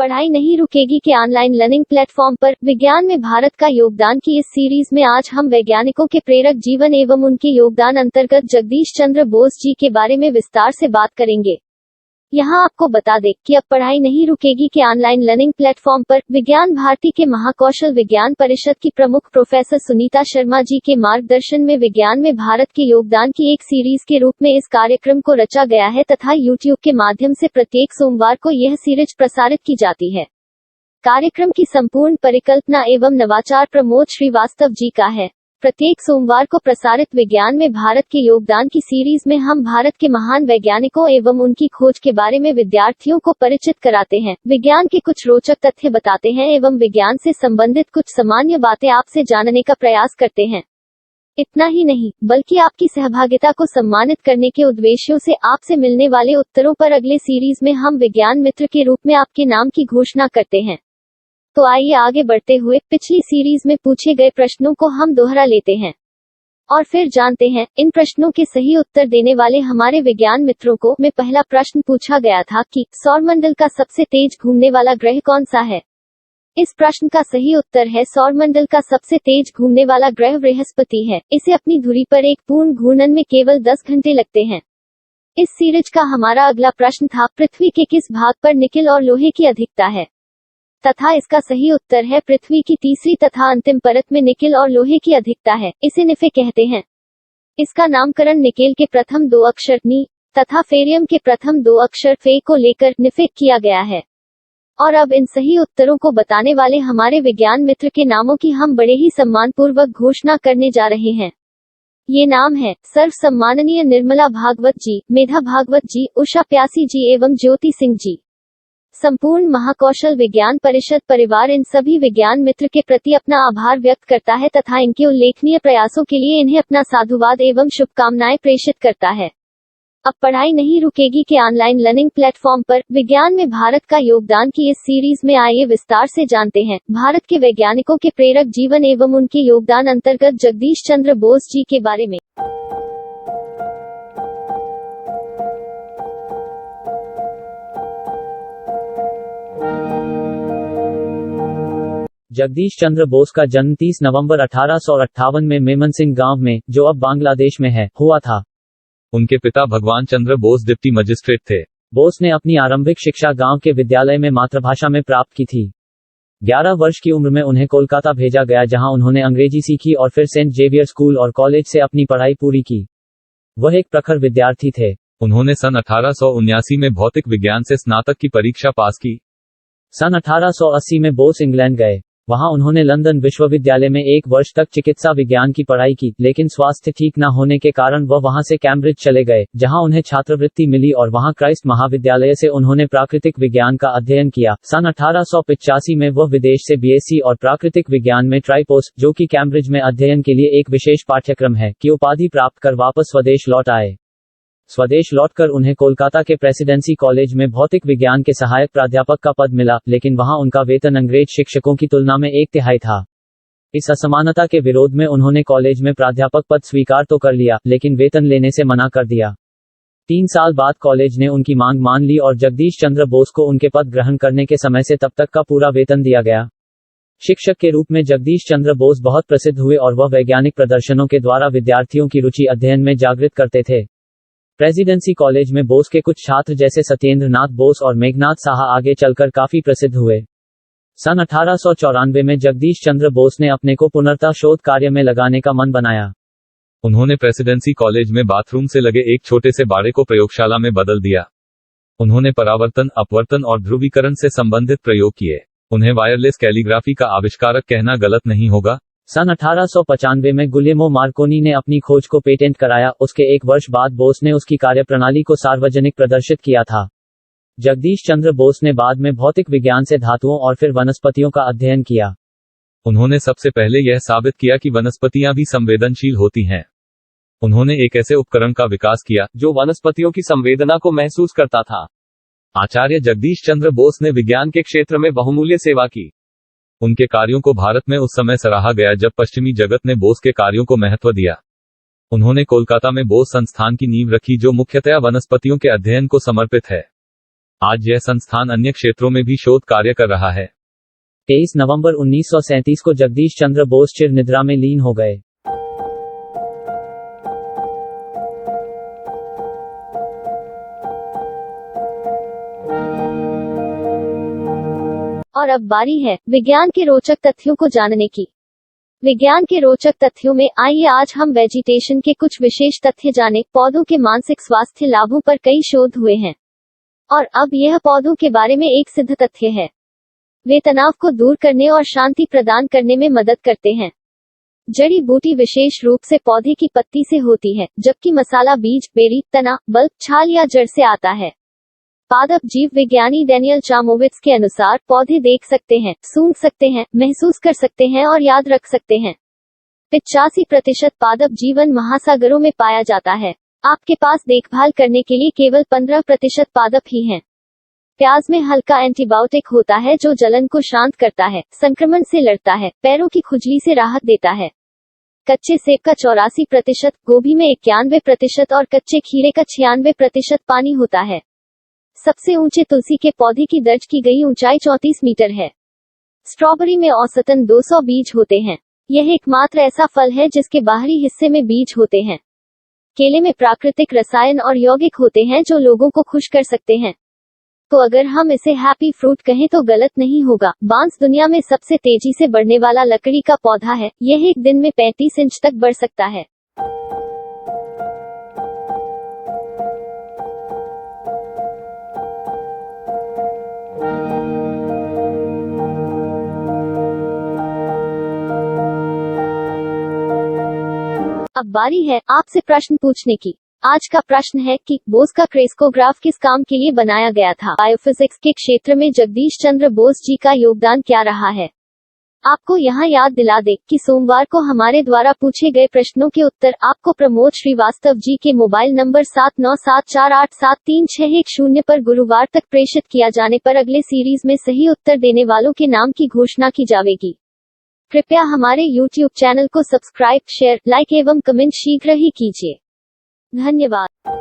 पढ़ाई नहीं रुकेगी के ऑनलाइन लर्निंग प्लेटफॉर्म पर विज्ञान में भारत का योगदान की इस सीरीज में आज हम वैज्ञानिकों के प्रेरक जीवन एवं उनके योगदान अंतर्गत जगदीश चंद्र बोस जी के बारे में विस्तार से बात करेंगे। यहाँ आपको बता दें कि अब पढ़ाई नहीं रुकेगी के ऑनलाइन लर्निंग प्लेटफॉर्म पर विज्ञान भारती के महाकौशल विज्ञान परिषद की प्रमुख प्रोफेसर सुनीता शर्मा जी के मार्गदर्शन में विज्ञान में भारत के योगदान की एक सीरीज के रूप में इस कार्यक्रम को रचा गया है तथा यूट्यूब के माध्यम से प्रत्येक सोमवार को यह सीरीज प्रसारित की जाती है। कार्यक्रम की संपूर्ण परिकल्पना एवं नवाचार प्रमोद श्रीवास्तव जी का है। प्रत्येक सोमवार को प्रसारित विज्ञान में भारत के योगदान की सीरीज में हम भारत के महान वैज्ञानिकों एवं उनकी खोज के बारे में विद्यार्थियों को परिचित कराते हैं, विज्ञान के कुछ रोचक तथ्य बताते हैं एवं विज्ञान से संबंधित कुछ सामान्य बातें आपसे जानने का प्रयास करते हैं। इतना ही नहीं, बल्कि आपकी सहभागिता को सम्मानित करने के उद्देश्यों से आपसे मिलने वाले उत्तरों पर अगले सीरीज में हम विज्ञान मित्र के रूप में आपके नाम की घोषणा करते हैं। तो आइए आगे बढ़ते हुए पिछली सीरीज में पूछे गए प्रश्नों को हम दोहरा लेते हैं और फिर जानते हैं इन प्रश्नों के सही उत्तर देने वाले हमारे विज्ञान मित्रों को। में पहला प्रश्न पूछा गया था कि सौरमंडल का सबसे तेज घूमने वाला ग्रह कौन सा है। इस प्रश्न का सही उत्तर है सौरमंडल का सबसे तेज घूमने वाला ग्रह बृहस्पति है। इसे अपनी धुरी पर एक पूर्ण घूर्णन में केवल 10 घंटे लगते हैं। इस सीरीज का हमारा अगला प्रश्न था पृथ्वी के किस भाग पर निकेल और लोहे की अधिकता है, तथा इसका सही उत्तर है पृथ्वी की तीसरी तथा अंतिम परत में निकेल और लोहे की अधिकता है। इसे निफे कहते हैं। इसका नामकरण निकेल के प्रथम 2 अक्षर नी तथा फेरियम के प्रथम 2 अक्षर फे को लेकर निफे किया गया है। और अब इन सही उत्तरों को बताने वाले हमारे विज्ञान मित्र के नामों की हम बड़े ही सम्मानपूर्वक घोषणा करने जा रहे हैं। ये नाम है सर्व सम्माननीय निर्मला भागवत जी, मेधा भागवत जी, उषा प्यासी जी एवं ज्योति सिंह जी। संपूर्ण महाकौशल विज्ञान परिषद परिवार इन सभी विज्ञान मित्र के प्रति अपना आभार व्यक्त करता है तथा इनके उल्लेखनीय प्रयासों के लिए इन्हें अपना साधुवाद एवं शुभकामनाएं प्रेषित करता है। अब पढ़ाई नहीं रुकेगी के ऑनलाइन लर्निंग प्लेटफॉर्म पर विज्ञान में भारत का योगदान की इस सीरीज में आइए विस्तार से जानते हैं भारत के वैज्ञानिकों के प्रेरक जीवन एवं उनके योगदान अंतर्गत जगदीश चंद्र बोस जी के बारे में। जगदीश चंद्र बोस का जन्म 30 नवंबर 1858 में मेमनसिंह गांव में, जो अब बांग्लादेश में है, हुआ था। उनके पिता भगवान चंद्र बोस डिप्टी मजिस्ट्रेट थे। बोस ने अपनी आरंभिक शिक्षा गांव के विद्यालय में मातृभाषा में प्राप्त की थी। 11 वर्ष की उम्र में उन्हें कोलकाता भेजा गया, जहां उन्होंने अंग्रेजी सीखी और फिर सेंट जेवियर स्कूल और कॉलेज से अपनी पढ़ाई पूरी की। वह एक प्रखर विद्यार्थी थे। उन्होंने सन 1879 में भौतिक विज्ञान से स्नातक की परीक्षा पास की। सन 1880 में बोस इंग्लैंड गए। वहां उन्होंने लंदन विश्वविद्यालय में 1 वर्ष तक चिकित्सा विज्ञान की पढ़ाई की, लेकिन स्वास्थ्य ठीक न होने के कारण वह वहां से कैम्ब्रिज चले गए, जहां उन्हें छात्रवृत्ति मिली और वहां क्राइस्ट महाविद्यालय से उन्होंने प्राकृतिक विज्ञान का अध्ययन किया। सन 1885 में वह विदेश से बीएससी और प्राकृतिक विज्ञान में ट्राइपोस, जो कि कैम्ब्रिज में अध्ययन के लिए एक विशेष पाठ्यक्रम है, की उपाधि प्राप्त कर वापस स्वदेश लौट आए। स्वदेश लौटकर उन्हें कोलकाता के प्रेसिडेंसी कॉलेज में भौतिक विज्ञान के सहायक प्राध्यापक का पद मिला, लेकिन वहां उनका वेतन अंग्रेज शिक्षकों की तुलना में 1/3 था। इस असमानता के विरोध में उन्होंने कॉलेज में प्राध्यापक पद स्वीकार तो कर लिया, लेकिन वेतन लेने से मना कर दिया। 3 साल बाद कॉलेज ने उनकी मांग मान ली और जगदीश चंद्र बोस को उनके पद ग्रहण करने के समय से तब तक का पूरा वेतन दिया गया। शिक्षक के रूप में जगदीश चंद्र बोस बहुत प्रसिद्ध हुए और वह वैज्ञानिक प्रदर्शनों के द्वारा विद्यार्थियों की रुचि अध्ययन में जागृत करते थे। प्रेसिडेंसी कॉलेज में बोस के कुछ छात्र जैसे सत्येंद्र नाथ बोस और मेघनाथ साहा आगे चलकर काफी प्रसिद्ध हुए। सन 1894 में जगदीश चंद्र बोस ने अपने को पुनर्तः शोध कार्य में लगाने का मन बनाया। उन्होंने प्रेसिडेंसी कॉलेज में बाथरूम से लगे एक छोटे से बाड़े को प्रयोगशाला में बदल दिया। उन्होंने परावर्तन, अपवर्तन और ध्रुवीकरण से संबंधित प्रयोग किए। उन्हें वायरलेस कैलीग्राफी का आविष्कारक कहना गलत नहीं होगा। सन 1895 में गुलियमो मार्कोनी ने अपनी खोज को पेटेंट कराया। उसके 1 वर्ष बाद बोस ने उसकी कार्यप्रणाली को सार्वजनिक प्रदर्शित किया था। जगदीश चंद्र बोस ने बाद में भौतिक विज्ञान से धातुओं और फिर वनस्पतियों का अध्ययन किया। उन्होंने सबसे पहले यह साबित किया कि वनस्पतियां भी संवेदनशील होती हैं। उन्होंने एक ऐसे उपकरण का विकास किया जो वनस्पतियों की संवेदना को महसूस करता था। आचार्य जगदीश चंद्र बोस ने विज्ञान के क्षेत्र में बहुमूल्य सेवा की। उनके कार्यों को भारत में उस समय सराहा गया जब पश्चिमी जगत ने बोस के कार्यों को महत्व दिया। उन्होंने कोलकाता में बोस संस्थान की नींव रखी, जो मुख्यतया वनस्पतियों के अध्ययन को समर्पित है। आज यह संस्थान अन्य क्षेत्रों में भी शोध कार्य कर रहा है। 23 नवंबर 1937 को जगदीश चंद्र बोस चिर निद्रा में लीन हो गए। और अब बारी है विज्ञान के रोचक तथ्यों को जानने की। विज्ञान के रोचक तथ्यों में आइए आज हम वेजिटेशन के कुछ विशेष तथ्य जानें। पौधों के मानसिक स्वास्थ्य लाभों पर कई शोध हुए हैं और अब यह पौधों के बारे में एक सिद्ध तथ्य है। वे तनाव को दूर करने और शांति प्रदान करने में मदद करते हैं। जड़ी बूटी विशेष रूप से पौधे की पत्ती से होती है, जबकि मसाला बीज, बेरी, तना, बल्ब, छाल या जड़ से आता है। पादप जीव विज्ञानी डैनियल चामोविट्ज के अनुसार पौधे देख सकते हैं, सूंघ सकते हैं, महसूस कर सकते हैं और याद रख सकते हैं। 85% पादप जीवन महासागरों में पाया जाता है। आपके पास देखभाल करने के लिए केवल 15% पादप ही हैं। प्याज में हल्का एंटीबायोटिक होता है जो जलन को शांत करता है, संक्रमण से लड़ता है, पैरों की खुजली से राहत देता है। कच्चे सेब का 84%, गोभी में 91% और कच्चे खीरे का 96% पानी होता है। सबसे ऊंचे तुलसी के पौधे की दर्ज की गई ऊंचाई 34 मीटर है। स्ट्रॉबेरी में औसतन 200 बीज होते हैं। यह एकमात्र ऐसा फल है जिसके बाहरी हिस्से में बीज होते हैं। केले में प्राकृतिक रसायन और यौगिक होते हैं जो लोगों को खुश कर सकते हैं। तो अगर हम इसे हैप्पी फ्रूट कहें तो गलत नहीं होगा। बांस दुनिया में सबसे तेजी से बढ़ने वाला लकड़ी का पौधा है। यह एक दिन में 35 इंच तक बढ़ सकता है। अब बारी है आपसे प्रश्न पूछने की। आज का प्रश्न है कि बोस का क्रेस्कोग्राफ किस काम के लिए बनाया गया था। बायोफिजिक्स के क्षेत्र में जगदीश चंद्र बोस जी का योगदान क्या रहा है। आपको यहाँ याद दिला दे कि सोमवार को हमारे द्वारा पूछे गए प्रश्नों के उत्तर आपको प्रमोद श्रीवास्तव जी के मोबाइल नंबर 7974873610 पर गुरुवार तक प्रेषित किया जाने पर अगले सीरीज में सही उत्तर देने वालों के नाम की घोषणा की जाएगी। कृपया हमारे YouTube चैनल को सब्सक्राइब, शेयर, लाइक एवं कमेंट शीघ्र ही कीजिए। धन्यवाद।